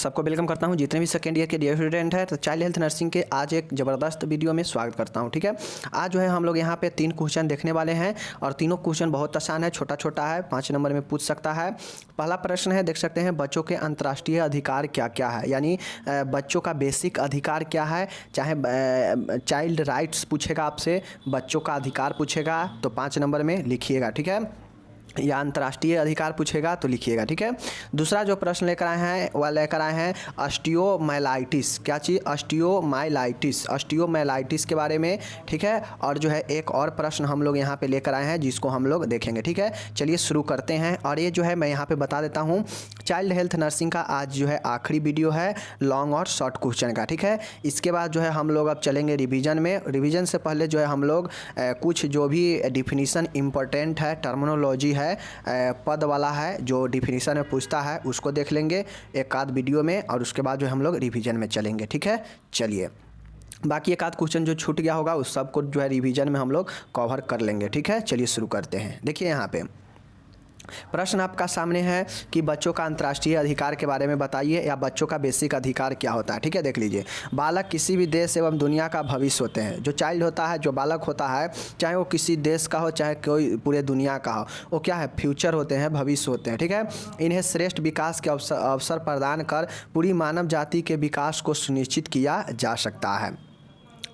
सबको वेलकम करता हूं, जितने भी सेकेंड ईयर के डियर स्टूडेंट हैं। तो चाइल्ड हेल्थ नर्सिंग के आज एक ज़बरदस्त वीडियो में स्वागत करता हूं। ठीक है, आज जो है हम लोग यहां पे 3 क्वेश्चन देखने वाले हैं और तीनों क्वेश्चन बहुत आसान है, छोटा छोटा है, 5 नंबर में पूछ सकता है। पहला प्रश्न है, देख सकते हैं, बच्चों के अंतर्राष्ट्रीय अधिकार क्या क्या है, यानी बच्चों का बेसिक अधिकार क्या है। चाहे चाइल्ड राइट्स पूछेगा आपसे, बच्चों का अधिकार पूछेगा तो 5 नंबर में लिखिएगा। ठीक है, या अंतर्राष्ट्रीय अधिकार पूछेगा तो लिखिएगा। ठीक है, दूसरा जो प्रश्न लेकर आए हैं वह लेकर आए हैं ऑस्टियोमाइलाइटिस। क्या चीज़? ऑस्टियोमाइलाइटिस के बारे में। ठीक है, और जो है एक और प्रश्न हम लोग यहाँ पे लेकर आए हैं जिसको हम लोग देखेंगे। ठीक है, चलिए शुरू करते हैं। और ये जो है मैं यहाँ पे बता देता हूँ, चाइल्ड हेल्थ नर्सिंग का आज जो है आखिरी वीडियो है लॉन्ग और शॉर्ट क्वेश्चन का। ठीक है, इसके बाद जो है हम लोग अब चलेंगे रिवीजन में। रिवीजन से पहले जो है हम लोग कुछ जो भी डिफिनीसन इम्पोर्टेंट है, टर्मिनोलॉजी है, पद वाला है, जो डिफिनीशन में पूछता है उसको देख लेंगे एक आध वीडियो में, और उसके बाद जो हम लोग रिवीजन में चलेंगे। ठीक है, चलिए बाकी एक आध क्वेश्चन जो छूट गया होगा उस सबको जो है रिवीजन में हम लोग कवर कर लेंगे। ठीक है, चलिए शुरू करते हैं। देखिए यहाँ पे प्रश्न आपका सामने है कि बच्चों का अंतर्राष्ट्रीय अधिकार के बारे में बताइए, या बच्चों का बेसिक अधिकार क्या होता है। ठीक है, देख लीजिए, बालक किसी भी देश एवं दुनिया का भविष्य होते हैं। जो चाइल्ड होता है, जो बालक होता है, चाहे वो किसी देश का हो चाहे कोई पूरे दुनिया का हो, वो क्या है? फ्यूचर होते हैं, भविष्य होते हैं। ठीक है, इन्हें श्रेष्ठ विकास के अवसर प्रदान कर पूरी मानव जाति के विकास को सुनिश्चित किया जा सकता है।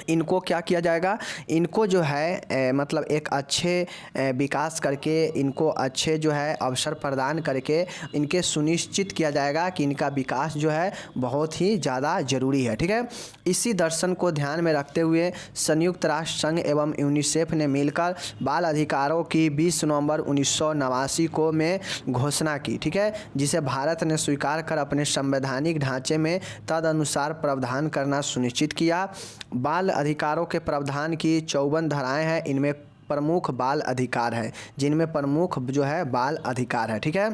इनको क्या किया जाएगा? इनको जो है मतलब एक अच्छे विकास करके, इनको अच्छे जो है अवसर प्रदान करके इनके सुनिश्चित किया जाएगा कि इनका विकास जो है बहुत ही ज़्यादा ज़रूरी है। ठीक है, इसी दर्शन को ध्यान में रखते हुए संयुक्त राष्ट्र संघ एवं यूनिसेफ ने मिलकर बाल अधिकारों की 20 नवंबर 1989 को में घोषणा की। ठीक है, जिसे भारत ने स्वीकार कर अपने संवैधानिक ढांचे में तदनुसार प्रावधान करना सुनिश्चित किया। बाल अधिकारों के प्रावधान की 54 धाराएं हैं, इनमें प्रमुख बाल अधिकार है, जिनमें प्रमुख जो है बाल अधिकार है। ठीक है,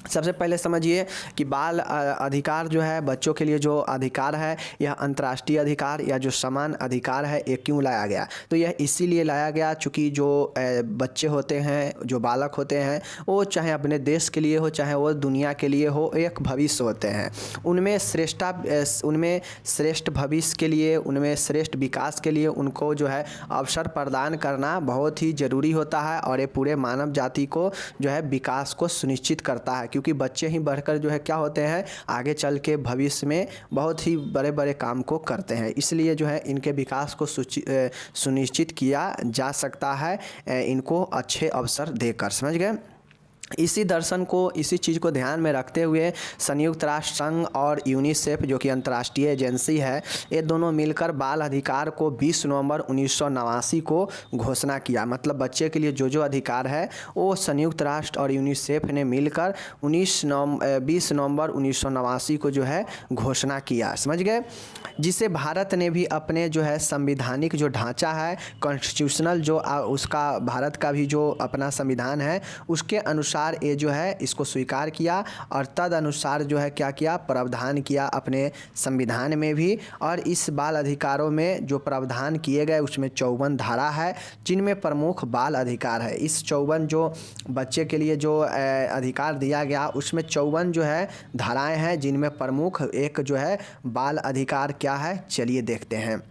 सबसे पहले समझिए कि बाल अधिकार जो है बच्चों के लिए जो अधिकार है, यह अंतर्राष्ट्रीय अधिकार या जो समान अधिकार है, ये क्यों लाया गया? तो यह इसीलिए लाया गया चूँकि जो बच्चे होते हैं, जो बालक होते हैं, वो चाहे अपने देश के लिए हो चाहे वो दुनिया के लिए हो, एक भविष्य होते हैं। उनमें श्रेष्ठ भविष्य के लिए, उनमें श्रेष्ठ विकास के लिए उनको जो है अवसर प्रदान करना बहुत ही ज़रूरी होता है, और ये पूरे मानव जाति को जो है विकास को सुनिश्चित करता है, क्योंकि बच्चे ही बढ़कर जो है क्या होते हैं, आगे चल के भविष्य में बहुत ही बड़े बड़े काम को करते हैं। इसलिए जो है इनके विकास को सुनिश्चित किया जा सकता है इनको अच्छे अवसर देकर। समझ गए? इसी दर्शन को, इसी चीज़ को ध्यान में रखते हुए संयुक्त राष्ट्र संघ और यूनिसेफ जो कि अंतर्राष्ट्रीय एजेंसी है, ये दोनों मिलकर बाल अधिकार को 20 नवंबर 1989 को घोषणा किया। मतलब बच्चे के लिए जो जो अधिकार है वो संयुक्त राष्ट्र और यूनिसेफ ने मिलकर 20 नवंबर 1989 को जो है घोषणा किया। समझ गए? जिसे भारत ने भी अपने जो है संविधानिक जो ढांचा है, कॉन्स्टिट्यूशनल जो उसका भारत का भी जो अपना संविधान है, उसके अनुसार ये जो है इसको स्वीकार किया, और तद अनुसार जो है क्या किया? प्रावधान किया अपने संविधान में भी। और इस बाल अधिकारों में जो प्रावधान किए गए उसमें 54 धारा है, जिनमें प्रमुख बाल अधिकार है। इस 54 जो बच्चे के लिए जो अधिकार दिया गया उसमें 54 जो है धाराएं हैं, जिनमें प्रमुख एक जो है बाल अधिकार क्या है, चलिए देखते हैं।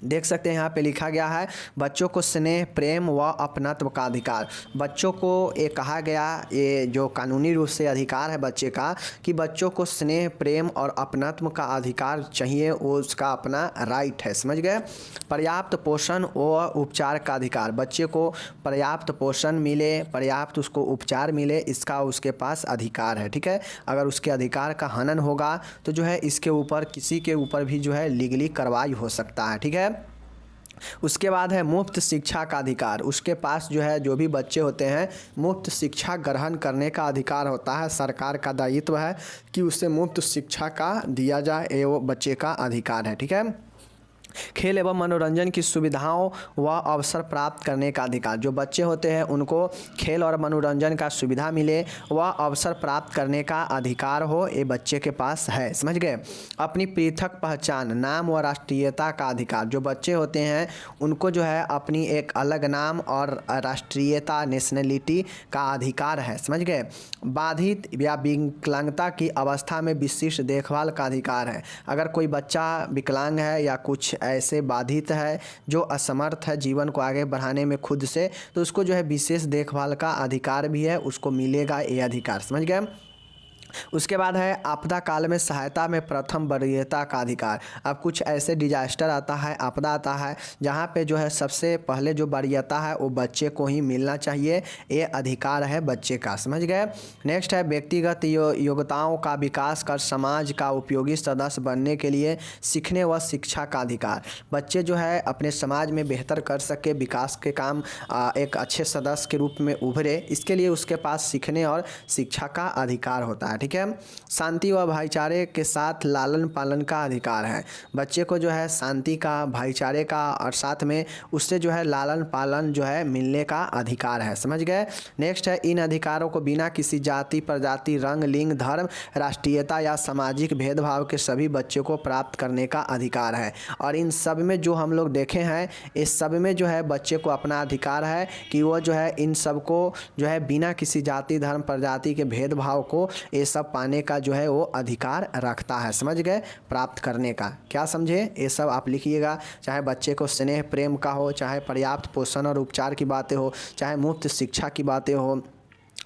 देख सकते हैं यहाँ पे लिखा गया है, बच्चों को स्नेह, प्रेम व अपनत्व का अधिकार। बच्चों को ये कहा गया, ये जो कानूनी रूप से अधिकार है बच्चे का, कि बच्चों को स्नेह, प्रेम और अपनत्व का अधिकार चाहिए, वो उसका अपना राइट है। समझ गए? पर्याप्त पोषण व उपचार का अधिकार। बच्चे को पर्याप्त पोषण मिले, पर्याप्त उसको उपचार मिले, इसका उसके पास अधिकार है। ठीक है, अगर उसके अधिकार का हनन होगा तो जो है इसके ऊपर, किसी के ऊपर भी जो है लीगली कार्रवाई हो सकता है। ठीक है, उसके बाद है मुफ्त शिक्षा का अधिकार। उसके पास जो है, जो भी बच्चे होते हैं, मुफ्त शिक्षा ग्रहण करने का अधिकार होता है। सरकार का दायित्व है कि उसे मुफ्त शिक्षा का दिया जाए, ये वो बच्चे का अधिकार है। ठीक है, खेल एवं मनोरंजन की सुविधाओं व अवसर प्राप्त करने का अधिकार। जो बच्चे होते हैं उनको खेल और मनोरंजन का सुविधा मिले व अवसर प्राप्त करने का अधिकार हो, ये बच्चे के पास है। समझ गए। अपनी पृथक पहचान, नाम व राष्ट्रीयता का अधिकार। जो बच्चे होते हैं उनको जो है अपनी एक अलग नाम और राष्ट्रीयता, नेशनलिटी का अधिकार है। समझ गए। बाधित या विकलांगता की अवस्था में विशिष्ट देखभाल का अधिकार है। अगर कोई बच्चा विकलांग है या कुछ ऐसे बाधित है जो असमर्थ है जीवन को आगे बढ़ाने में खुद से, तो उसको जो है विशेष देखभाल का अधिकार भी है, उसको मिलेगा ये अधिकार। समझ गए। उसके बाद है आपदा काल में सहायता में प्रथम वरीयता का अधिकार। अब कुछ ऐसे डिजास्टर आता है, आपदा आता है, जहाँ पे जो है सबसे पहले जो वरीयता है वो बच्चे को ही मिलना चाहिए, ये अधिकार है बच्चे का। समझ गए। नेक्स्ट है व्यक्तिगत योग्यताओं का विकास कर समाज का उपयोगी सदस्य बनने के लिए सीखने व शिक्षा का अधिकार। बच्चे जो है अपने समाज में बेहतर कर सके, विकास के काम एक अच्छे सदस्य के रूप में उभरे, इसके लिए उसके पास सीखने और शिक्षा का अधिकार होता है। ठीक है। शांति व भाईचारे के साथ लालन पालन का अधिकार है। बच्चे को जो है शांति का, भाईचारे का और साथ में उससे जो है लालन पालन जो है मिलने का अधिकार है। समझ गए। नेक्स्ट है इन अधिकारों को बिना किसी जाति, प्रजाति, रंग, लिंग, धर्म, राष्ट्रीयता या सामाजिक भेदभाव के सभी बच्चों को प्राप्त करने का अधिकार है। और इन सब में जो हम लोग देखे हैं, इस सब में जो है बच्चे को अपना अधिकार है कि वो जो है इन सब को जो है बिना किसी जाति, धर्म, प्रजाति के भेदभाव को ये सब पाने का जो है वो अधिकार रखता है। समझ गए। प्राप्त करने का, क्या समझे, ये सब आप लिखिएगा। चाहे बच्चे को स्नेह प्रेम का हो, चाहे पर्याप्त पोषण और उपचार की बातें हो, चाहे मुफ्त शिक्षा की बातें हो,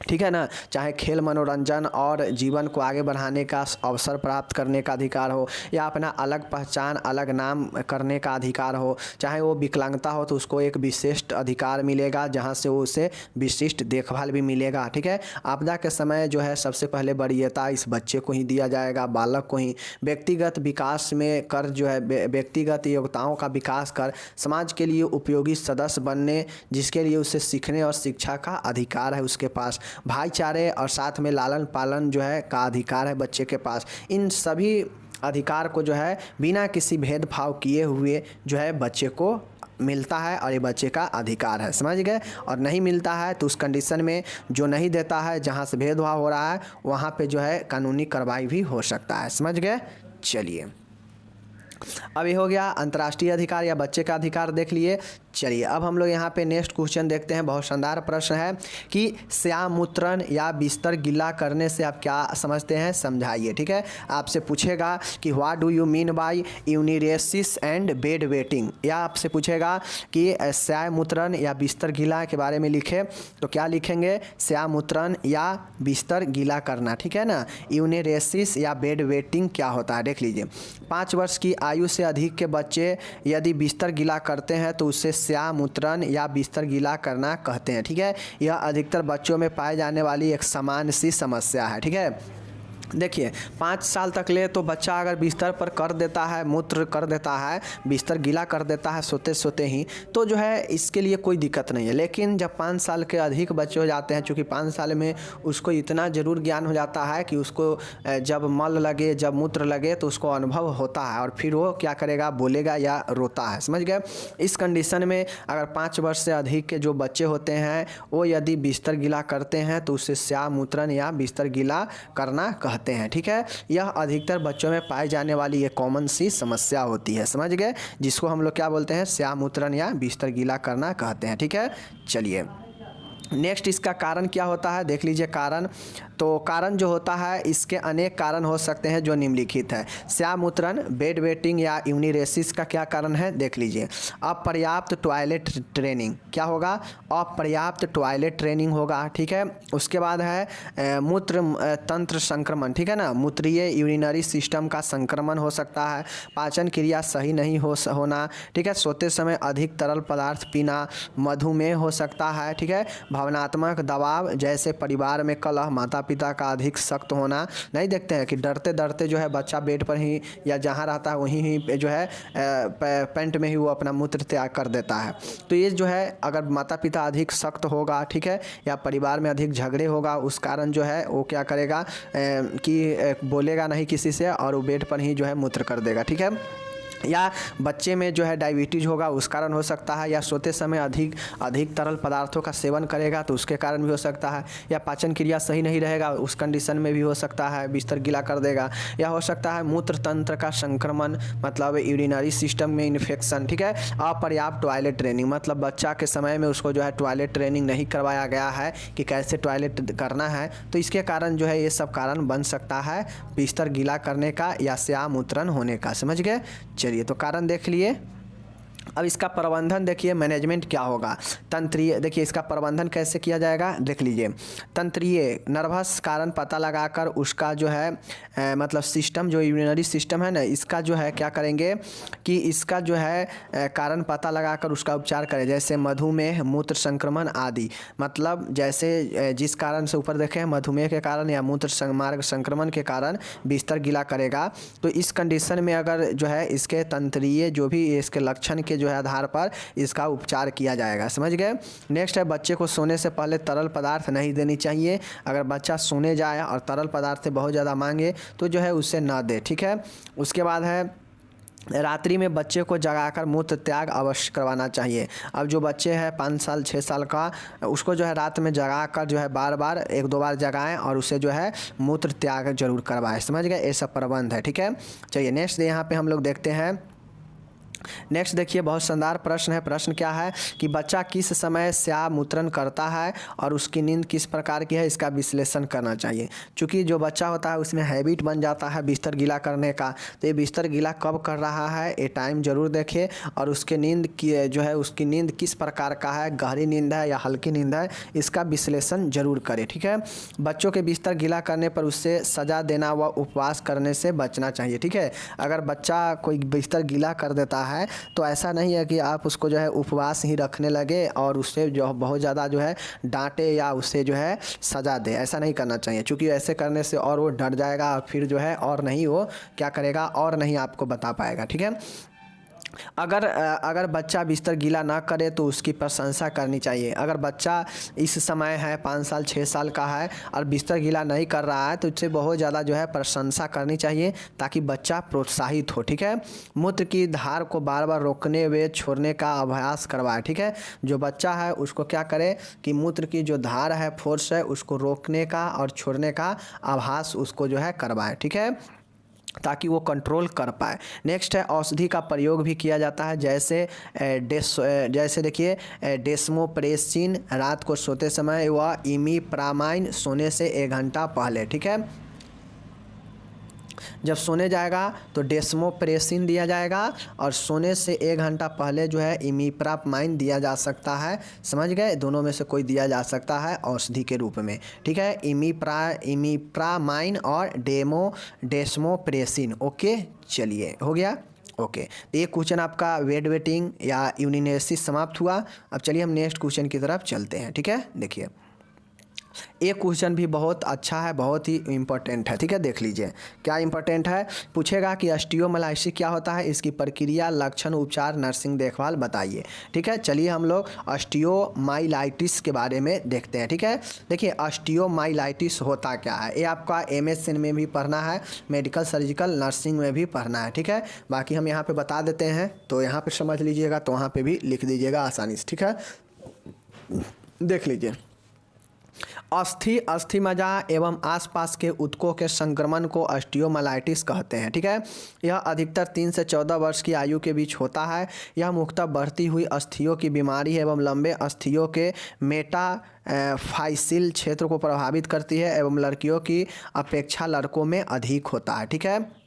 ठीक है ना, चाहे खेल मनोरंजन और जीवन को आगे बढ़ाने का अवसर प्राप्त करने का अधिकार हो, या अपना अलग पहचान, अलग नाम करने का अधिकार हो, चाहे वो विकलांगता हो तो उसको एक विशिष्ट अधिकार मिलेगा जहां से वो उसे विशिष्ट देखभाल भी मिलेगा। ठीक है। आपदा के समय जो है सबसे पहले वरीयता इस बच्चे को ही दिया जाएगा, बालक को ही। व्यक्तिगत विकास में कर जो है व्यक्तिगत योग्यताओं का विकास कर समाज के लिए उपयोगी सदस्य बनने, जिसके लिए उसे सीखने और शिक्षा का अधिकार है उसके पास। भाईचारे और साथ में लालन पालन जो है का अधिकार है बच्चे के पास। इन सभी अधिकार को जो है बिना किसी भेदभाव किए हुए जो है बच्चे को मिलता है और ये बच्चे का अधिकार है। समझ गए। और नहीं मिलता है तो उस कंडीशन में जो नहीं देता है, जहाँ से भेदभाव हो रहा है वहाँ पे जो है कानूनी कार्रवाई भी हो सकता है। समझ गए। चलिए, अब ये हो गया अंतर्राष्ट्रीय अधिकार या बच्चे का अधिकार देख लिए। चलिए अब हम लोग यहाँ पे नेक्स्ट क्वेश्चन देखते हैं। बहुत शानदार प्रश्न है कि श्यामूत्रण या बिस्तर गीला करने से आप क्या समझते हैं, समझाइए। ठीक है। आपसे पूछेगा कि what do you mean by enuresis and bed wetting, या आपसे पूछेगा कि श्यामूत्रण या बिस्तर गीला के बारे में लिखे, तो क्या लिखेंगे, श्यामूत्रण या बिस्तर गीला करना। ठीक है ना। यूनिरेसिस या बेड वेटिंग क्या होता है देख लीजिए। 5 वर्ष की आयु से अधिक के बच्चे यदि बिस्तर गीला करते हैं तो उससे श्यामूत्रण या बिस्तर गीला करना कहते हैं। ठीक है। यह अधिकतर बच्चों में पाए जाने वाली एक सामान्य सी समस्या है। ठीक है। देखिए 5 साल तक ले तो बच्चा अगर बिस्तर पर कर देता है, मूत्र कर देता है, बिस्तर गीला कर देता है सोते सोते ही, तो जो है इसके लिए कोई दिक्कत नहीं है। लेकिन जब 5 साल के अधिक बच्चे हो जाते हैं, चूँकि 5 साल में उसको इतना ज़रूर ज्ञान हो जाता है कि उसको जब मल लगे, जब मूत्र लगे तो उसको अनुभव होता है और फिर वो क्या करेगा, बोलेगा या रोता है। समझ गए। इस कंडीशन में अगर 5 वर्ष से अधिक के जो बच्चे होते हैं वो यदि बिस्तर गीला करते हैं तो उससे श्यामूत्रण या बिस्तर गीला करना कहते हैं। ठीक है। यह अधिकतर बच्चों में पाई जाने वाली एक कॉमन सी समस्या होती है। समझ गए। जिसको हम लोग क्या बोलते हैं, श्यामूत्रण या बिस्तर गीला करना कहते हैं। ठीक है। चलिए नेक्स्ट इसका कारण क्या होता है देख लीजिए। कारण, तो कारण जो होता है इसके अनेक कारण हो सकते हैं जो निम्नलिखित है। श्यामूत्रण, बेड वेटिंग या यूनिरेसिस का क्या कारण है देख लीजिए। अपर्याप्त टॉयलेट ट्रेनिंग, क्या होगा, अपर्याप्त टॉयलेट ट्रेनिंग होगा। ठीक है। उसके बाद है मूत्र तंत्र संक्रमण, ठीक है ना, मूत्रीय यूरिनरी सिस्टम का संक्रमण हो सकता है। पाचन क्रिया सही नहीं होना। ठीक है। सोते समय अधिक तरल पदार्थ पीना, मधुमेह हो सकता है। ठीक है। भावनात्मक दबाव जैसे परिवार में कलह, माता पिता का अधिक सख्त होना। नहीं देखते हैं कि डरते डरते जो है बच्चा बेड पर ही या जहाँ रहता है वहीं ही जो है पैंट में ही वो अपना मूत्र त्याग कर देता है। तो ये जो है अगर माता पिता अधिक सख्त होगा, ठीक है, या परिवार में अधिक झगड़े होगा, उस कारण जो है वो क्या करेगा कि बोलेगा नहीं किसी से और वो बेड पर ही जो है मूत्र कर देगा। ठीक है। या बच्चे में जो है डायबिटीज़ होगा उस कारण हो सकता है, या सोते समय अधिक अधिक तरल पदार्थों का सेवन करेगा तो उसके कारण भी हो सकता है, या पाचन क्रिया सही नहीं रहेगा उस कंडीशन में भी हो सकता है, बिस्तर गीला कर देगा, या हो सकता है मूत्र तंत्र का संक्रमण मतलब यूरिनरी सिस्टम में इन्फेक्शन, ठीक है। अपर्याप्त टॉयलेट ट्रेनिंग मतलब बच्चा के समय में उसको जो है टॉयलेट ट्रेनिंग नहीं करवाया गया है कि कैसे टॉयलेट करना है, तो इसके कारण जो है ये सब कारण बन सकता है बिस्तर गीला करने का या स्यामूत्रण होने का। समझ गए? चलिए, तो कारण देख लिए। अब इसका प्रबंधन देखिए, मैनेजमेंट क्या होगा। तंत्रीय, देखिए इसका प्रबंधन कैसे किया जाएगा देख लीजिए। तंत्रीय नर्वस कारण पता लगाकर उसका जो है मतलब सिस्टम जो यूरिनरी सिस्टम है ना, इसका जो है क्या करेंगे कि इसका जो है कारण पता लगाकर उसका उपचार करें, जैसे मधुमेह, मूत्र संक्रमण आदि। मतलब जैसे जिस कारण से ऊपर देखें मधुमेह के कारण या मूत्र मार्ग संक्रमण के कारण बिस्तर गीला करेगा, तो इस कंडीशन में अगर जो है इसके तंत्रीय जो भी इसके लक्षण के जो है आधार पर इसका उपचार किया जाएगा। समझ गए? नेक्स्ट है, बच्चे को सोने से पहले तरल पदार्थ नहीं देनी चाहिए। अगर बच्चा सोने जाए और तरल पदार्थ से बहुत ज़्यादा मांगे तो जो है उससे ना दे, ठीक है। उसके बाद है, रात्रि में बच्चे को जगाकर मूत्र त्याग अवश्य करवाना चाहिए। अब जो बच्चे हैं 5 साल 6 साल का, उसको जो है रात में जगाकर जो है बार बार 1-2 बार जगाएं और उसे जो है मूत्र त्याग जरूर करवाएं। समझ गए? ये सब प्रबंध है, ठीक है। चलिए नेक्स्ट यहाँ पे हम लोग देखते हैं। नेक्स्ट देखिए, बहुत शानदार प्रश्न है। प्रश्न क्या है कि बच्चा किस समय स्यामूत्रण करता है और उसकी नींद किस प्रकार की है, इसका विश्लेषण करना चाहिए। चूँकि जो बच्चा होता है उसमें हैबिट बन जाता है बिस्तर गीला करने का, तो ये बिस्तर गीला कब कर रहा है ये टाइम जरूर देखें, और उसके नींद की जो है उसकी नींद किस प्रकार का है, गहरी नींद है या हल्की नींद है, इसका विश्लेषण जरूर करें, ठीक है। बच्चों के बिस्तर गीला करने पर उससे सजा देना व उपवास करने से बचना चाहिए, ठीक है। अगर बच्चा कोई बिस्तर गीला कर देता है तो ऐसा नहीं है कि आप उसको जो है उपवास ही रखने लगे और उससे जो बहुत ज़्यादा जो है डांटे या उससे जो है सजा दे, ऐसा नहीं करना चाहिए। क्योंकि ऐसे करने से और वो डर जाएगा और फिर जो है और नहीं वो क्या करेगा, और नहीं आपको बता पाएगा, ठीक है। अगर बच्चा बिस्तर गीला ना करे तो उसकी प्रशंसा करनी चाहिए। अगर बच्चा इस समय है 5 साल 6 साल का है और बिस्तर गीला नहीं कर रहा है तो उससे बहुत ज़्यादा जो है प्रशंसा करनी चाहिए ताकि बच्चा प्रोत्साहित हो, ठीक है। मूत्र की धार को बार बार रोकने व छोड़ने का अभ्यास करवाए, ठीक है। जो बच्चा है उसको क्या करे कि मूत्र की जो धार है, फोर्स है, उसको रोकने का और छोड़ने का आभास उसको जो है करवाए, ठीक है, ताकि वो कंट्रोल कर पाए। नेक्स्ट है, औषधि का प्रयोग भी किया जाता है, जैसे देखिए डेस्मोप्रेसिन रात को सोते समय व इमिप्रामाइन सोने से 1 घंटा पहले, ठीक है। जब सोने जाएगा तो डेस्मोप्रेसिन दिया जाएगा और सोने से 1 घंटा पहले जो है इमिप्रामाइन दिया जा सकता है। समझ गए? दोनों में से कोई दिया जा सकता है औषधि के रूप में, ठीक है। इमिप्रामाइन और डेस्मोप्रेसिन। ओके, चलिए हो गया। ओके, तो ये क्वेश्चन आपका वेटिंग या यूरिनेसिस समाप्त हुआ। अब चलिए हम नेक्स्ट क्वेश्चन की तरफ चलते हैं, ठीक है। देखिए एक क्वेश्चन भी बहुत अच्छा है, बहुत ही इम्पोर्टेंट है, ठीक है। देख लीजिए क्या इम्पोर्टेंट है। पूछेगा कि ऑस्टियोमाइलाइटिस क्या होता है, इसकी प्रक्रिया, लक्षण, उपचार, नर्सिंग देखभाल बताइए, ठीक है। चलिए हम लोग ऑस्टियोमाइलाइटिस के बारे में देखते हैं, ठीक है। देखिए ऑस्टियोमाइलाइटिस होता क्या है, ये आपका MSN में भी पढ़ना है, मेडिकल सर्जिकल नर्सिंग में भी पढ़ना है, ठीक है। बाकी हम यहाँ पर बता देते हैं तो यहाँ पर समझ लीजिएगा, तो वहाँ पर भी लिख दीजिएगा आसानी से, ठीक है। देख लीजिए, अस्थि मज्जा एवं आसपास के ऊतकों के संक्रमण को ऑस्टियोमाइलाइटिस कहते हैं, ठीक है। यह अधिकतर 3 से 14 वर्ष की आयु के बीच होता है। यह मुख्यतः बढ़ती हुई अस्थियों की बीमारी एवं लंबे अस्थियों के मेटाफाइसिल क्षेत्र को प्रभावित करती है एवं लड़कियों की अपेक्षा लड़कों में अधिक होता है, ठीक है।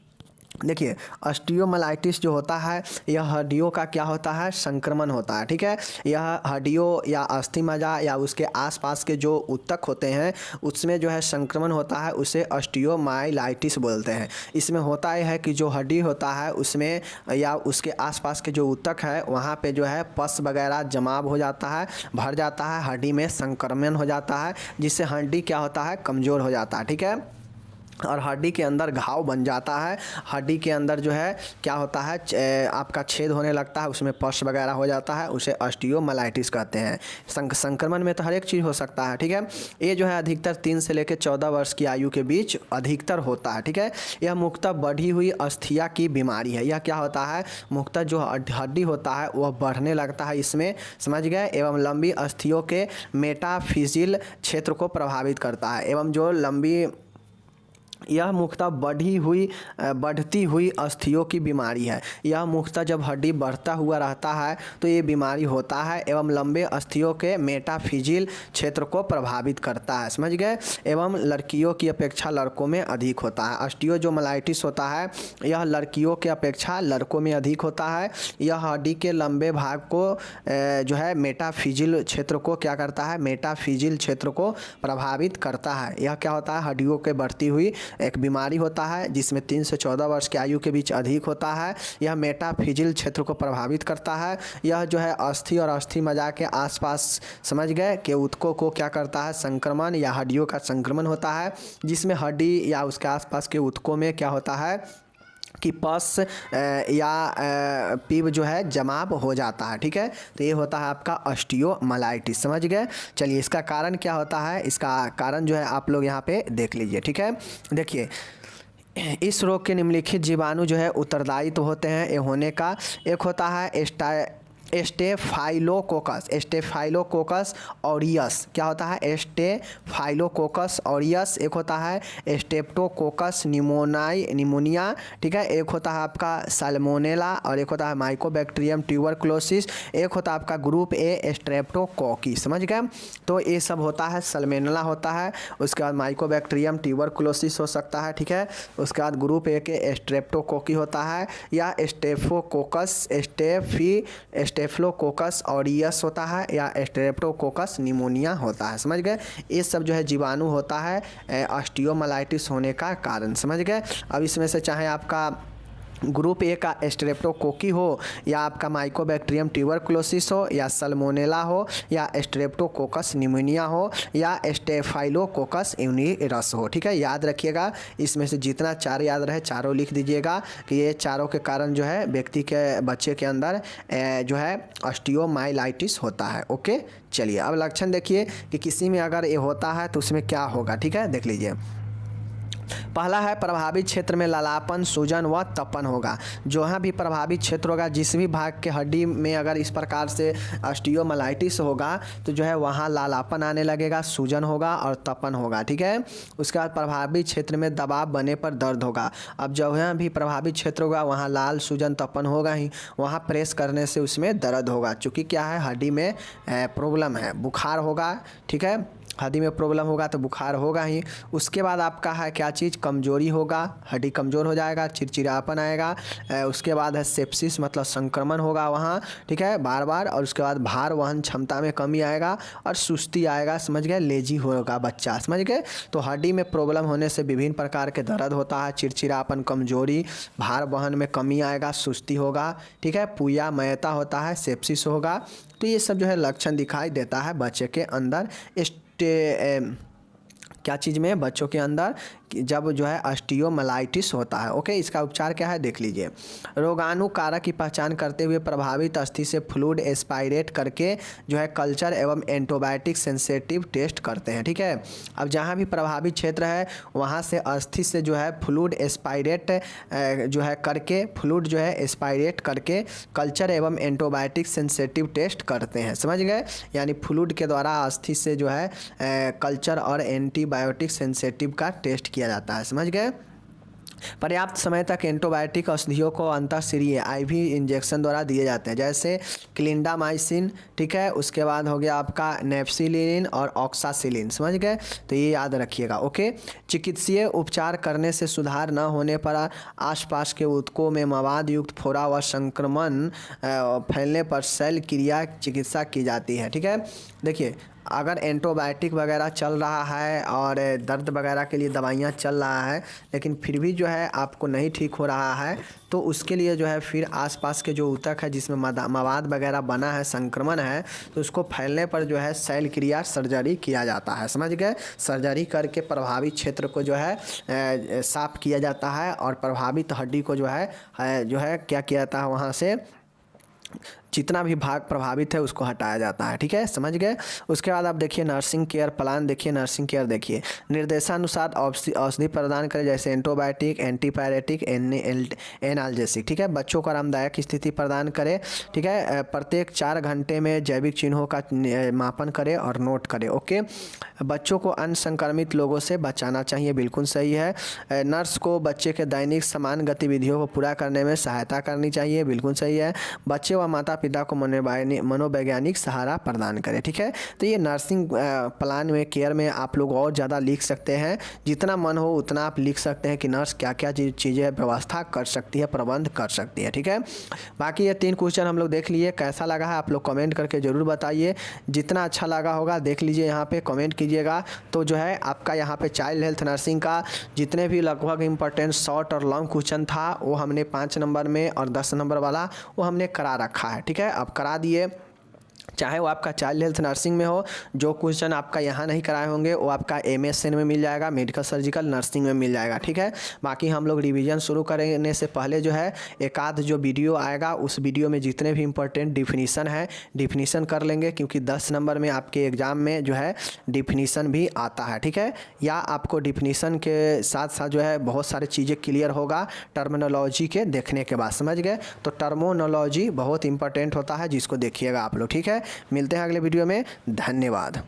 देखिए ऑस्टियोमाइलाइटिस जो होता है यह हड्डियों का क्या होता है, संक्रमण होता है, ठीक है। यह हड्डियों या अस्थि मज्जा या उसके आसपास के जो ऊतक होते हैं उसमें जो है संक्रमण होता है, उसे ऑस्टियोमाइलाइटिस बोलते हैं। इसमें होता है कि जो हड्डी होता है उसमें या उसके आसपास के जो ऊतक है वहाँ पे जो है पस वगैरह जमाव हो जाता है, भर जाता है, हड्डी में संक्रमण हो जाता है, जिससे हड्डी क्या होता है, कमज़ोर हो जाता है, ठीक है। और हड्डी के अंदर घाव बन जाता है। हड्डी के अंदर जो है क्या होता है, आपका छेद होने लगता है, उसमें पस वगैरह हो जाता है, उसे ऑस्टियोमाइलाइटिस कहते हैं। संक्रमण में तो हर एक चीज़ हो सकता है, ठीक है। ये जो है अधिकतर 3 से लेकर 14 वर्ष की आयु के बीच अधिकतर होता है, ठीक है। यह मुख्यतः बढ़ी हुई अस्थिया की बीमारी है। यह क्या होता है, मुख्यतः जो हड्डी होता है वह बढ़ने लगता है इसमें, समझ गए, एवं लंबी अस्थियों के मेटाफिजिल क्षेत्र को प्रभावित करता है। एवं जो लंबी, यह मुख्यतः बढ़ती हुई अस्थियों की बीमारी है। यह मुख्यतः जब हड्डी बढ़ता हुआ रहता है तो ये बीमारी होता है, एवं लंबे अस्थियों के मेटाफिजिल क्षेत्र को प्रभावित करता है, समझ गए। एवं लड़कियों की अपेक्षा लड़कों में अधिक होता है। ऑस्टियोमाइलाइटिस होता है, यह लड़कियों के अपेक्षा लड़कों में अधिक होता है। यह हड्डी के लंबे भाग को जो है मेटाफिजिल क्षेत्र को क्या करता है, मेटाफिजिल क्षेत्र को प्रभावित करता है। यह क्या होता है, हड्डियों के बढ़ती हुई एक बीमारी होता है जिसमें 3 से 14 वर्ष की आयु के बीच अधिक होता है। यह मेटाफिजिल क्षेत्र को प्रभावित करता है। यह जो है अस्थि और अस्थि मज्जा के आसपास, समझ गए, के ऊतकों को क्या करता है, संक्रमण या हड्डियों का संक्रमण होता है, जिसमें हड्डी या उसके आसपास के ऊतकों में क्या होता है कि पस या पीप जो है जमाव हो जाता है, ठीक है। तो ये होता है आपका ऑस्टियोमाइलाइटिस, समझ गए। चलिए इसका कारण क्या होता है, इसका कारण जो है आप लोग यहाँ पे देख लीजिए, ठीक है। देखिए इस रोग के निम्नलिखित जीवाणु जो है उत्तरदायी तो होते हैं ये होने का। एक होता है स्टेफाइलोकोकस ऑरियस, क्या होता है, स्टेफाइलोकोकस ऑरियस। एक होता है स्ट्रेप्टोकोकस निमोनिया, ठीक है। एक होता है आपका साल्मोनेला, और एक होता है माइकोबैक्टीरियम ट्यूबरकुलोसिस। एक होता है आपका ग्रुप ए स्ट्रेप्टोकोकी, समझ गए। तो ये सब होता है, साल्मोनेला होता है, उसके बाद माइकोबैक्टीरियम ट्यूबरकुलोसिस हो सकता है, ठीक है। उसके बाद ग्रुप ए के स्ट्रेप्टोकोकी होता है, या स्टेफोकोकस स्टेफिलोकोकस ऑरियस होता है, या स्ट्रेप्टोकोकस निमोनिया होता है, समझ गए। ये सब जो है जीवाणु होता है ऑस्टियोमाइलाइटिस होने का कारण, समझ गए। अब इसमें से चाहे आपका ग्रुप ए का स्ट्रेप्टोकोकी हो, या आपका माइकोबैक्टीरियम ट्यूबरकुलोसिस हो, या सल्मोनेला हो, या स्ट्रेप्टोकोकस निमोनिया हो, या स्टेफाइलोकोकस यूनिरस हो, ठीक है। याद रखिएगा, इसमें से जितना 4 याद रहे चारों लिख दीजिएगा कि ये चारों के कारण जो है व्यक्ति के बच्चे के अंदर जो है ऑस्टियोमाइलाइटिस होता है। ओके, चलिए अब लक्षण देखिए कि किसी में अगर ये होता है तो उसमें क्या होगा, ठीक है। देख लीजिए, पहला है प्रभावित क्षेत्र में लालापन, सूजन व तपन होगा। जहाँ भी प्रभावित क्षेत्र होगा, जिस भी भाग के हड्डी में अगर इस प्रकार से ऑस्टियोमाइलाइटिस होगा तो जो है वहाँ लालापन आने लगेगा, सूजन होगा और तपन होगा, ठीक है। उसके बाद प्रभावित क्षेत्र में दबाव बने पर दर्द होगा। अब जहाँ भी प्रभावित क्षेत्र होगा वहाँ लाल, सूजन, तपन होगा ही, वहाँ प्रेस करने से उसमें दर्द होगा, चूँकि क्या है, हड्डी में प्रॉब्लम है। बुखार होगा, ठीक है, हड्डी में प्रॉब्लम होगा तो बुखार होगा ही। उसके बाद आपका है क्या चीज़, कमजोरी होगा, हड्डी कमज़ोर हो जाएगा, चिड़चिड़ापन आएगा। उसके बाद है सेप्सिस मतलब संक्रमण होगा वहाँ, ठीक है, बार बार। और उसके बाद भार वहन क्षमता में कमी आएगा और सुस्ती आएगा, समझ गए, लेजी होगा बच्चा, समझ गए। तो हड्डी में प्रॉब्लम होने से विभिन्न प्रकार के दर्द होता है, चिड़चिड़ापन, कमजोरी, भार वहन में कमी आएगा, सुस्ती होगा, ठीक है, पूया मयता होता है, सेप्सिस होगा। तो ये सब जो है लक्षण दिखाई देता है बच्चे के अंदर क्या चीज़ में, बच्चों के अंदर जब जो है ऑस्टियोमाइलाइटिस होता है। ओके, इसका उपचार क्या है देख लीजिए। रोगाणु कारक की पहचान करते हुए प्रभावित अस्थि से फ्लूइड एस्पायरेट करके जो है कल्चर एवं एंटीबायोटिक सेंसिटिव टेस्ट करते हैं, ठीक है। अब जहाँ भी प्रभावित क्षेत्र है वहाँ से अस्थि से जो है फ्लूइड एस्पायरेट जो है करके, फ्लूइड जो है एस्पायरेट करके कल्चर एवं एंटीबायोटिक सेंसिटिव टेस्ट करते हैं, समझ गए। यानी फ्लूइड के द्वारा अस्थि से जो है कल्चर और एंटीबायोटिक सेंसिटिव का टेस्ट किया जाता है, समझ गए। पर्याप्त समय तक एंटीबायोटिक औषधियों को अंतःशिरीय आईवी इंजेक्शन द्वारा दिए जाते हैं, जैसे क्लिंडामाइसिन, ठीक है। उसके बाद हो गया आपका नेप्सिलिन और ऑक्सासिलिन, समझ गए। तो ये याद रखिएगा। ओके, चिकित्सीय उपचार करने से सुधार न होने पर आसपास के ऊतकों में मवाद युक्त फोड़ा व संक्रमण फैलने पर शल्य क्रिया चिकित्सा की जाती है, ठीक है। देखिए अगर एंटीबायोटिक वगैरह चल रहा है और दर्द वगैरह के लिए दवाइयाँ चल रहा है, लेकिन फिर भी जो है आपको नहीं ठीक हो रहा है, तो उसके लिए जो है फिर आसपास के जो ऊतक है जिसमें मवाद वगैरह बना है, संक्रमण है, तो उसको फैलने पर जो है शल्य क्रिया सर्जरी किया जाता है। समझ गए? सर्जरी करके प्रभावित क्षेत्र को जो है साफ किया जाता है और प्रभावित हड्डी को जो है क्या किया जाता है, वहाँ से जितना भी भाग प्रभावित है उसको हटाया जाता है। ठीक है, समझ गए? उसके बाद आप देखिए नर्सिंग केयर प्लान देखिए, नर्सिंग केयर देखिए, निर्देशानुसार औषधि प्रदान करें जैसे एंटीबायोटिक, एंटीपायरेटिक, एनाल्जेसिक। ठीक है, बच्चों को आरामदायक स्थिति प्रदान करें। ठीक है, प्रत्येक 4 घंटे में जैविक चिन्हों का मापन करें और नोट करें। ओके, बच्चों को अन्य संक्रमित लोगों से बचाना चाहिए, बिल्कुल सही है। नर्स को बच्चे के दैनिक समान गतिविधियों को पूरा करने में सहायता करनी चाहिए, बिल्कुल सही है। बच्चे व माता पिता को मनोवैज्ञानिक सहारा प्रदान करें। ठीक है, तो ये नर्सिंग प्लान में केयर में आप लोग और ज़्यादा लिख सकते हैं, जितना मन हो उतना आप लिख सकते हैं कि नर्स क्या क्या चीज़ें व्यवस्था कर सकती है, प्रबंध कर सकती है। ठीक है, बाकी ये 3 क्वेश्चन हम लोग देख लिए, कैसा लगा है आप लोग कमेंट करके ज़रूर बताइए। जितना अच्छा लगा होगा देख लीजिए, यहाँ पे कमेंट कीजिएगा, तो जो है आपका यहाँ पे चाइल्ड हेल्थ नर्सिंग का जितने भी लगभग इंपॉर्टेंट शॉर्ट और लॉन्ग क्वेश्चन था वो हमने 5 नंबर में और 10 नंबर वाला वो हमने करा रखा है। ठीक है, अब करा दिए, चाहे वो आपका चाइल्ड हेल्थ नर्सिंग में हो, जो क्वेश्चन आपका यहाँ नहीं कराए होंगे वो आपका MSN में मिल जाएगा, मेडिकल सर्जिकल नर्सिंग में मिल जाएगा। ठीक है, बाकी हम लोग रिवीजन शुरू करने से पहले जो है एक आध जो वीडियो आएगा उस वीडियो में जितने भी इंपॉर्टेंट डिफिनीसन है डिफिनीसन कर लेंगे, क्योंकि 10 नंबर में आपके एग्ज़ाम में जो है डिफिनीसन भी आता है। ठीक है, या आपको डिफिनीसन के साथ साथ जो है बहुत सारी चीज़ें क्लियर होगा टर्मिनोलॉजी के देखने के बाद। समझ गए? तो टर्मिनोलॉजी बहुत इंपॉर्टेंट होता है, जिसको देखिएगा आप लोग। ठीक है, मिलते हैं अगले वीडियो में, धन्यवाद।